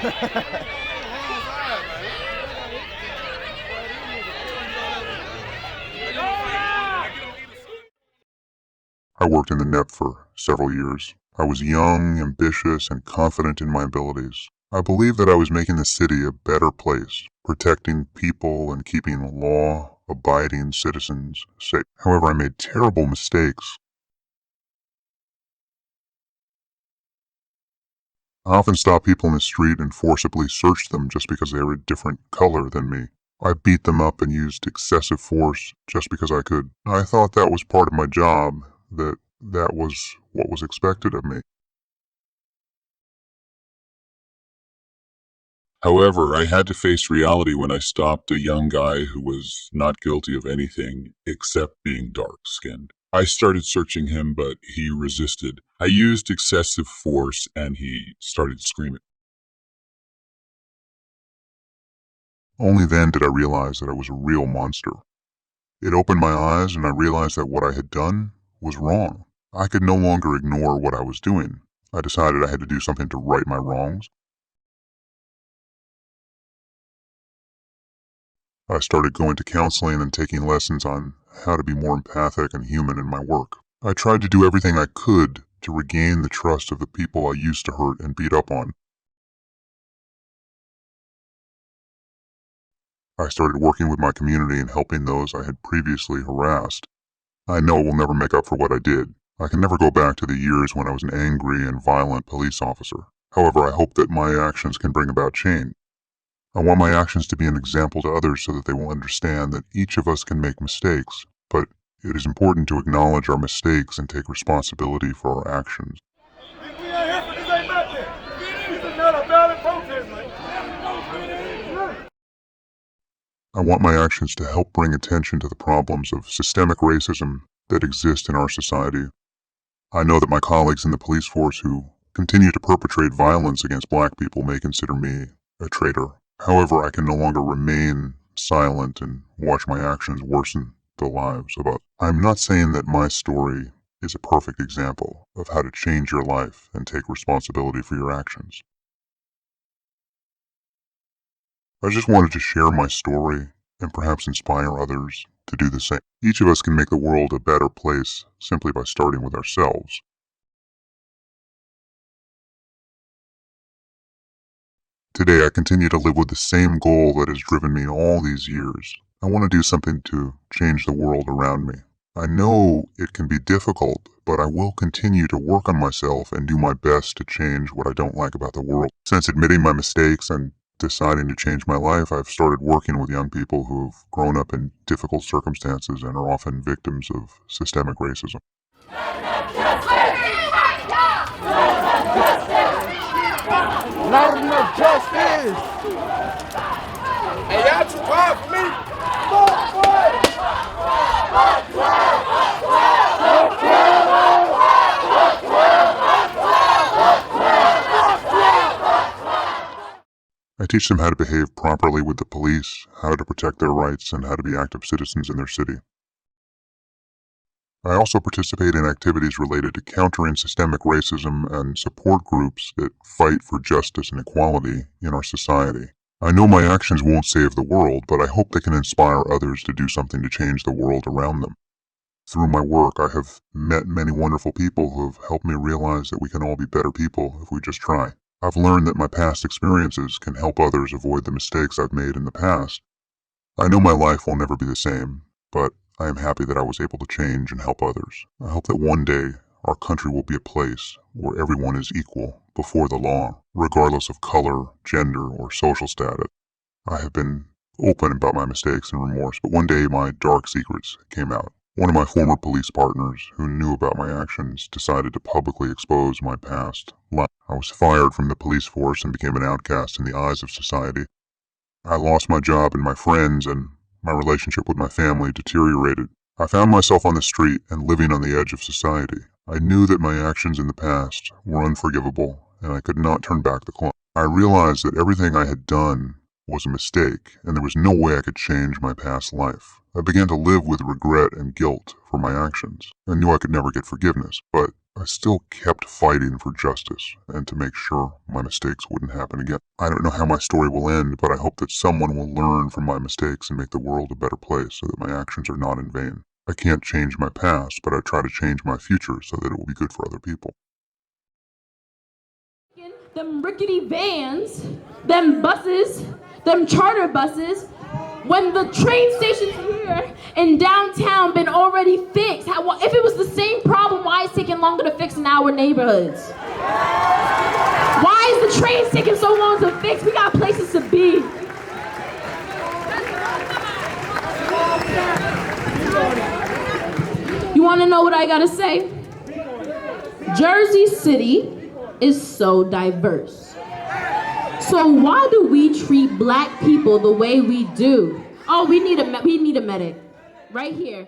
I worked in the NEP for several years. I was young, ambitious, and confident in my abilities. I believed that I was making the city a better place, protecting people and keeping law-abiding citizens safe. However, I made terrible mistakes. I often stopped people in the street and forcibly searched them just because they were a different color than me. I beat them up and used excessive force just because I could. I thought that was part of my job, that was what was expected of me. However, I had to face reality when I stopped a young guy who was not guilty of anything except being dark-skinned. I started searching him, but he resisted. I used excessive force and he started screaming. Only then did I realize that I was a real monster. It opened my eyes and I realized that what I had done was wrong. I could no longer ignore what I was doing. I decided I had to do something to right my wrongs. I started going to counseling and taking lessons on how to be more empathic and human in my work. I tried to do everything I could to regain the trust of the people I used to hurt and beat up on. I started working with my community and helping those I had previously harassed. I know I will never make up for what I did. I can never go back to the years when I was an angry and violent police officer. However, I hope that my actions can bring about change. I want my actions to be an example to others so that they will understand that each of us can make mistakes, but it is important to acknowledge our mistakes and take responsibility for our actions. We ain't here for this ain't nothing. This is not a valid protest, man. I want my actions to help bring attention to the problems of systemic racism that exist in our society. I know that my colleagues in the police force who continue to perpetrate violence against black people may consider me a traitor. However, I can no longer remain silent and watch my actions worsen the lives of others. I'm not saying that my story is a perfect example of how to change your life and take responsibility for your actions. I just wanted to share my story and perhaps inspire others to do the same. Each of us can make the world a better place simply by starting with ourselves. Today, I continue to live with the same goal that has driven me all these years. I want to do something to change the world around me. I know it can be difficult, but I will continue to work on myself and do my best to change what I don't like about the world. Since admitting my mistakes and deciding to change my life, I've started working with young people who have grown up in difficult circumstances and are often victims of systemic racism. Not enough justice. Hey, y'all too quiet for me. I teach them how to behave properly with the police, how to protect their rights, and how to be active citizens in their city. I also participate in activities related to countering systemic racism and support groups that fight for justice and equality in our society. I know my actions won't save the world, but I hope they can inspire others to do something to change the world around them. Through my work, I have met many wonderful people who have helped me realize that we can all be better people if we just try. I've learned that my past experiences can help others avoid the mistakes I've made in the past. I know my life will never be the same, but I am happy that I was able to change and help others. I hope that one day our country will be a place where everyone is equal before the law, regardless of color, gender, or social status. I have been open about my mistakes and remorse, but one day my dark secrets came out. One of my former police partners who knew about my actions decided to publicly expose my past life. I was fired from the police force and became an outcast in the eyes of society. I lost my job and my friends, and my relationship with my family deteriorated. I found myself on the street and living on the edge of society. I knew that my actions in the past were unforgivable, and I could not turn back the clock. I realized that everything I had done was a mistake, and there was no way I could change my past life. I began to live with regret and guilt for my actions. I knew I could never get forgiveness, but I still kept fighting for justice and to make sure my mistakes wouldn't happen again. I don't know how my story will end, but I hope that someone will learn from my mistakes and make the world a better place so that my actions are not in vain. I can't change my past, but I try to change my future so that it will be good for other people. Them rickety vans, them buses, them charter buses, when the train stations here in downtown been already fixed. If it was the same problem, why is it taking longer to fix in our neighborhoods? Why is the train taking so long to fix? We got places to be. You want to know what I gotta say? Jersey City is so diverse. So why do we treat black people the way we do? Oh, we need a medic right here.